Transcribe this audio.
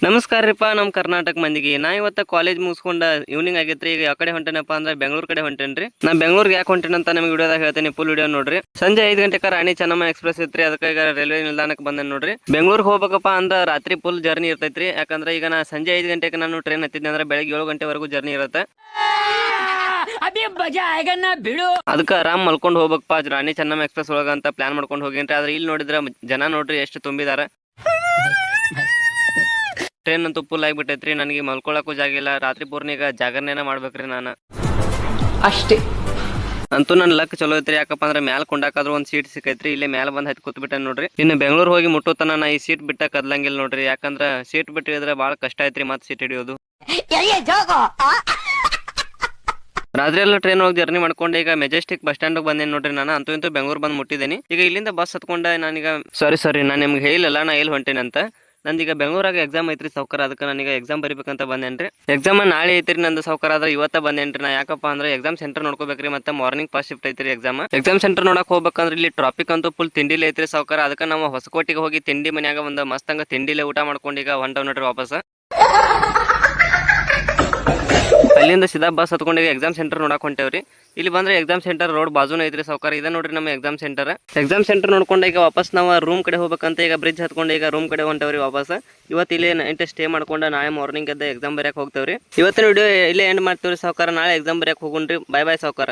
ನಮಸ್ಕಾರ ರೀಪ ನಮ್ಮ ಕರ್ನಾಟಕ ಮಂದಿಗೆ ನಾ ಇವತ್ತ ಕಾಲೇಜ್ ಮುಗಿಸ್ಕೊಂಡ ಈವ್ನಿಂಗ್ ಆಗೈತ್ರಿ. ಈಗ ಯಾವ ಕಡೆ ಹೊಂಟೇನಪ್ಪ ಅಂದ್ರೆ ಬೆಂಗಳೂರು ಕಡೆ ಹೊಂಟೇನ್ರಿ. ನಾ ಬೆಂಗಳೂರಿಗೆ ಯಾಕೆ ಹೊಂಟೇನಂತ ನಿಮ್ಗೆ ವಿಡಿಯೋದಾಗ ಹೇಳ್ತೇನೆ, ಫುಲ್ ವಿಡಿಯೋ ನೋಡ್ರಿ. ಸಂಜೆ 5 ಗಂಟೆಗೆ ರಾಣಿ ಚೆನ್ನಮ್ಮ ಎಕ್ಸ್ಪ್ರೆಸ್ ಇತ್ರಿ, ಅದಕ್ಕೆ ಈಗ ರೈಲ್ವೆ ನಿಲ್ದಾಣಕ್ಕೆ ಬಂದೇನ್ ನೋಡ್ರಿ. ಬೆಂಗಳೂರಿಗೆ ಹೋಗ್ಬೇಕಪ್ಪ ಅಂದ್ರೆ ರಾತ್ರಿ ಫುಲ್ ಜರ್ನಿ ಇರ್ತೈತ್ರಿ. ಯಾಕಂದ್ರೆ ಈಗ ನಾ ಸಂಜೆ 5 ಗಂಟೆಗೆ ನಾನು ಟ್ರೈನ್ ಹತ್ತಿದ್ದೆ ಅಂದ್ರೆ ಬೆಳಗ್ಗೆ 7 ಗಂಟೆವರೆಗೂ ಜರ್ನಿ ಇರುತ್ತೆ. ಅದಕ್ಕೆ ಆರಾಮ್ ಮಲ್ಕೊಂಡು ಹೋಗ್ಬೇಕಪ್ಪ ರಾಣಿ ಚೆನ್ನಮ್ಮ ಎಕ್ಸ್ಪ್ರೆಸ್ ಒಳಗ ಅಂತ ಪ್ಲಾನ್ ಮಾಡ್ಕೊಂಡು ಹೋಗಿನ್ರಿ. ಆದ್ರೆ ಇಲ್ಲಿ ನೋಡಿದ್ರೆ ಜನ ನೋಡ್ರಿ ಎಷ್ಟು ತುಂಬಿದಾರ. ಟ್ರೈನ್ ಅಂತೂ ಫುಲ್ ಆಗಿಬಿಟ್ಟೈತ್ರಿ. ನನಗೆ ಮಲ್ಕೊಳಕ್ಕೂ ಜಾಗ ಇಲ್ಲ. ರಾತ್ರಿ ಪೂರ್ಣಿಗ ಜಾಗರಣೆನ ಮಾಡ್ಬೇಕ್ರಿ ನಾನು ಅಷ್ಟೇ. ಅಂತೂ ನನ್ನ ಲಕ್ ಚಲೋ ಐತ್ರಿ. ಯಾಕಪ್ಪ ಅಂದ್ರೆ ಮ್ಯಾಲ ಕೊಂಡಾಕಾದ್ರೂ ಒಂದ್ ಸೀಟ್ ಸಿಕ್ಕೈತ್ರಿ. ಇಲ್ಲೇ ಮ್ಯಾಲ ಬಂದ್ ಹತ್ತಿ ಕೂತ್ಬಿಟ್ಟೆ ನೋಡ್ರಿ. ಇನ್ನು ಬೆಂಗಳೂರು ಹೋಗಿ ಮುಟ್ಟೋತನ ನಾ ಈ ಸೀಟ್ ಬಿಟ್ಟ ಕದ್ಲಂಗಿಲ್ಲ ನೋಡ್ರಿ. ಯಾಕಂದ್ರ ಸೀಟ್ ಬಿಟ್ಟು ಹಿಡಿದ್ರೆ ಬಾಳ ಕಷ್ಟ ಐತ್ರಿ ಮತ್ ಸೀಟ್ ಹಿಡಿಯೋದು. ರಾತ್ರಿ ಎಲ್ಲ ಟ್ರೈನ್ ಹೋಗಿ ಜರ್ನಿ ಮಾಡ್ಕೊಂಡು ಈಗ ಮೆಜೆಸ್ಟಿಕ್ ಬಸ್ ಸ್ಟ್ಯಾಂಡ್ ಬಂದೇನಿ ನೋಡ್ರಿ. ನಾನು ಅಂತೂ ಇಂತೂ ಬೆಂಗಳೂರು ಬಂದ್ ಮುಟ್ಟಿದ್ದೀನಿ. ಈಗ ಇಲ್ಲಿಂದ ಬಸ್ ಹತ್ಕೊಂಡ ನಾನೀಗ ಸಾರಿ ನಾನು ನಿಮ್ಗೆ ಹೇಳಿಲ್ಲ ನಾ ಎಲ್ಲಿ ಹೊಂಟೇನಿ ಅಂತ. ನಂದೀಗ ಬೆಂಗಳೂರಾಗ ಎಕ್ಸಾಮ್ ಐತ್ರಿ ಸೌಕರ್. ಅದಕ್ಕೆ ನನಗೆ ಎಕ್ಸಾಮ್ ಬರಿಬೇಕಂತ ಬಂದೇನ್ರಿ. ಎಕ್ಸಾಮ್ ನಾಳೆ ಐತ್ರಿ ನಂದು ಸೌಕರ್. ಆದ್ರೆ ಇವತ್ತ ಬಂದೇನ್ರಿ ನಾ. ಯಾಕಪ್ಪ ಅಂದ್ರೆ ಎಕ್ಸಾಮ್ ಸೆಂಟರ್ ನೋಡ್ಕೋಬೇಕ್ರಿ. ಮತ್ತೆ ಮಾರ್ನಿಂಗ್ ಫಸ್ಟ್ ಶಿಫ್ಟ್ ಐತ್ರಿ ಎಕ್ಸಾಮ್ ಸೆಂಟರ್ ನೋಡಕ್ ಹೋಗ್ಬೇಕಂದ್ರೆ ಇಲ್ಲಿ ಟ್ರಾಫಿಕ್ ಅಂತೂ ಫುಲ್ ತಿಂಡಿಲಿ ಐತ್ರಿ ಸೌಕರ್. ಅದಕ್ಕೆ ನಾವು ಹೊಸಕೋಟಿಗೆ ಹೋಗಿ ತಿಂಡಿ ಮನ್ಯಾಗ ಒಂದು ಮಸ್ತಂಗ ತಿಂಡಿಲೆ ಊಟ ಮಾಡ್ಕೊಂಡು ಈಗ ಹೊಂಟವ್ ನೋಡ್ರಿ ವಾಪಸ್. ಅಲ್ಲಿಂದ ಸೀದಾ ಬಸ್ ಹತ್ಕೊಂಡು ಎಕ್ಸಾಮ್ ಸೆಂಟರ್ ನೋಡಕ್ ಹೊಂಟೇವ್ರಿ. ಇಲ್ಲಿ ಬಂದ್ರೆ ಎಕ್ಸಾಮ್ ಸೆಂಟರ್ ರೋಡ್ ಬಾಜುನ ಐತ್ರಿ ಸೌಕರ್. ಇದೆ ನೋಡ್ರಿ ನಮ್ಮ ಎಕ್ಸಾಮ್ ಸೆಂಟರ್ ನೋಡ್ಕೊಂಡು ಈಗ ವಾಪಸ್ ನಾವು ರೂಮ್ ಕಡೆ ಹೋಗ್ಬೇಕಂತ ಈಗ ಬ್ರಿಡ್ಜ್ ಹತ್ಕೊಂಡು ಈಗ ರೂಮ್ ಕಡೆ ಹೊಂಟೇವ್ರಿ ವಾಪಸ್. ಇವತ್ತು ಇಲ್ಲಿ ನೈಟ್ ಸ್ಟೇ ಮಾಡ್ಕೊಂಡು ನಾಳೆ ಮಾರ್ನಿಂಗ್ ಎದ್ದ ಎಕ್ಸಾಮ್ ಬರೆಯಕ್ ಹೋಗ್ತೇವ್ರಿ. ಇವತ್ತಿನ ವಿಡಿಯೋ ಇಲ್ಲೇ ಎಂಡ್ ಮಾಡ್ತೇವ್ರಿ ಸೌಕರ. ನಾಳೆ ಎಕ್ಸಾಮ್ ಬರೆಯಕ್ ಹೋಗುಣ್ರಿ. Bye bye ಸೌಕರ.